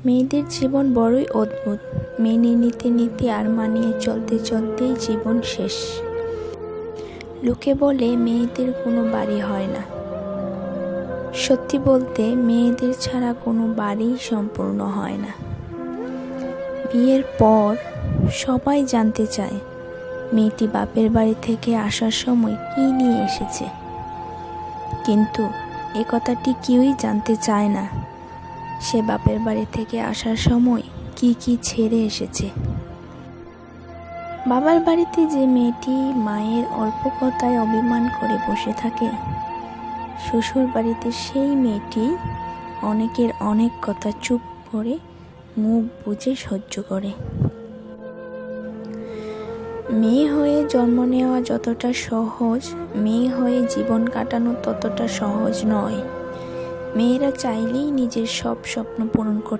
মেয়েদের জীবন বড়ই অদ্ভুত। মেনে নিতে নিতে আর মানিয়ে চলতে চলতেই জীবন শেষ। লোকে বলে মেয়েদের কোনো বাড়ি হয় না। সত্যি বলতে মেয়েদের ছাড়া কোনো বাড়িই সম্পূর্ণ হয় না। বিয়ের পর সবাই জানতে চায় মেয়েটি বাপের বাড়ি থেকে আসার সময় কী নিয়ে এসেছে, কিন্তু এ কথাটি কেউই জানতে চায় না সে বাপের বাড়ি থেকে আসার সময় কি কি ছেড়ে এসেছে। বাবার বাড়িতে যে মেয়েটি মায়ের অল্প কথায় অভিমান করে বসে থাকে, শ্বশুর বাড়িতে সেই মেয়েটি অনেকের অনেক কথা চুপ করে মুখ বুজে সহ্য করে। মেয়ে হয়ে জন্ম নেওয়া যতটা সহজ, মেয়ে হয়ে জীবন কাটানো ততটা সহজ নয়। মেয়েরা চাইলেই নিজের সব স্বপ্ন পূরণ করতে